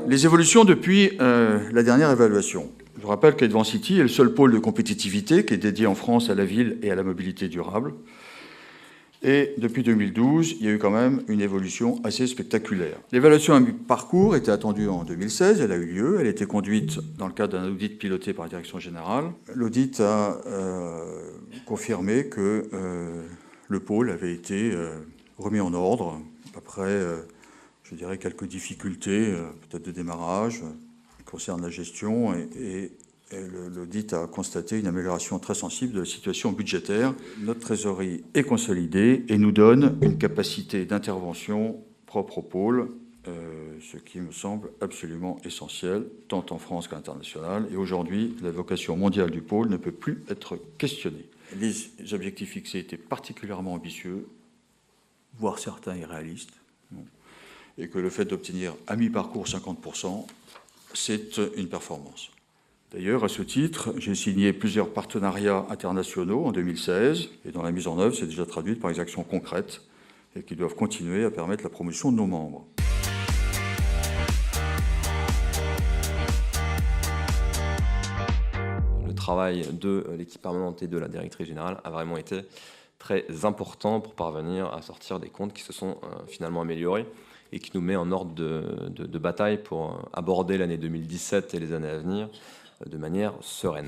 Les évolutions depuis la dernière évaluation. Je rappelle qu'Advancity est le seul pôle de compétitivité qui est dédié en France à la ville et à la mobilité durable. Et depuis 2012, il y a eu quand même une évolution assez spectaculaire. L'évaluation à mi-parcours était attendue en 2016, elle a eu lieu, elle a été conduite dans le cadre d'un audit piloté par la Direction générale. L'audit a confirmé que le pôle avait été remis en ordre après, je dirais, quelques difficultés, peut-être de démarrage, qui concernent la gestion et l'audit a constaté une amélioration très sensible de la situation budgétaire. Notre trésorerie est consolidée et nous donne une capacité d'intervention propre au pôle, ce qui me semble absolument essentiel, tant en France qu'à l'international. Et aujourd'hui, la vocation mondiale du pôle ne peut plus être questionnée. Les objectifs fixés étaient particulièrement ambitieux, voire certains irréalistes, et que le fait d'obtenir à mi-parcours 50%, c'est une performance. D'ailleurs, à ce titre, j'ai signé plusieurs partenariats internationaux en 2016 et dont la mise en œuvre s'est déjà traduite par des actions concrètes et qui doivent continuer à permettre la promotion de nos membres. Le travail de l'équipe permanente et de la directrice générale a vraiment été très important pour parvenir à sortir des comptes qui se sont finalement améliorés et qui nous met en ordre de bataille pour aborder l'année 2017 et les années à venir de manière sereine.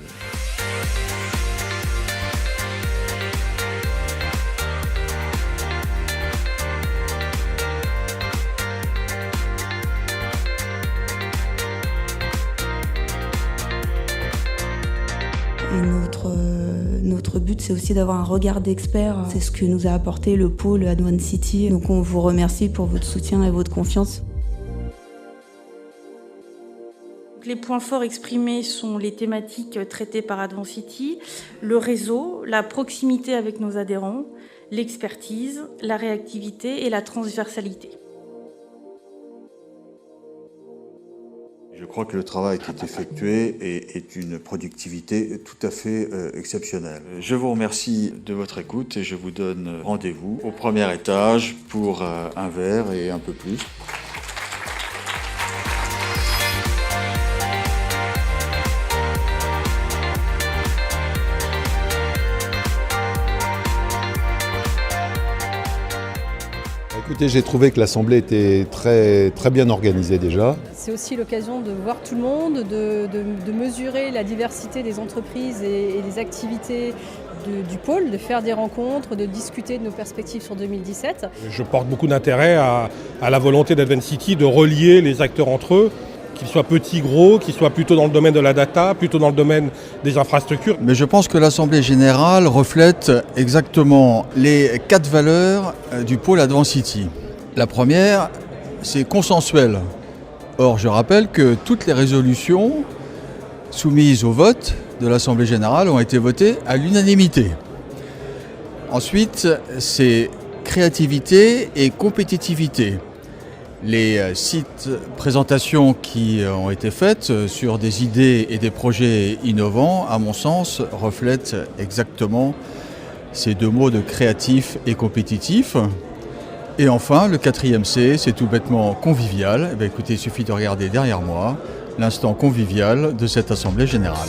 Et notre but, c'est aussi d'avoir un regard d'expert. C'est ce que nous a apporté le pôle Advancity. Donc on vous remercie pour votre soutien et votre confiance. Les points forts exprimés sont les thématiques traitées par Advancity, le réseau, la proximité avec nos adhérents, l'expertise, la réactivité et la transversalité. Je crois que le travail qui est effectué est une productivité tout à fait exceptionnelle. Je vous remercie de votre écoute et je vous donne rendez-vous au premier étage pour un verre et un peu plus. Écoutez, j'ai trouvé que l'Assemblée était très bien organisée déjà. C'est aussi l'occasion de voir tout le monde, de mesurer la diversité des entreprises et des activités du pôle, de faire des rencontres, de discuter de nos perspectives sur 2017. Je porte beaucoup d'intérêt à la volonté d'Advancity de relier les acteurs entre eux, qu'ils soient petits, gros, qu'ils soient plutôt dans le domaine de la data, plutôt dans le domaine des infrastructures. Mais je pense que l'Assemblée générale reflète exactement les 4 valeurs du pôle Advancity. La première, c'est consensuel. Or, je rappelle que toutes les résolutions soumises au vote de l'Assemblée générale ont été votées à l'unanimité. Ensuite, c'est créativité et compétitivité. Les sites présentations qui ont été faites sur des idées et des projets innovants, à mon sens, reflètent exactement ces 2 mots de créatif et compétitif. Et enfin, le 4e C, c'est tout bêtement convivial. Eh bien, écoutez, il suffit de regarder derrière moi l'instant convivial de cette Assemblée générale.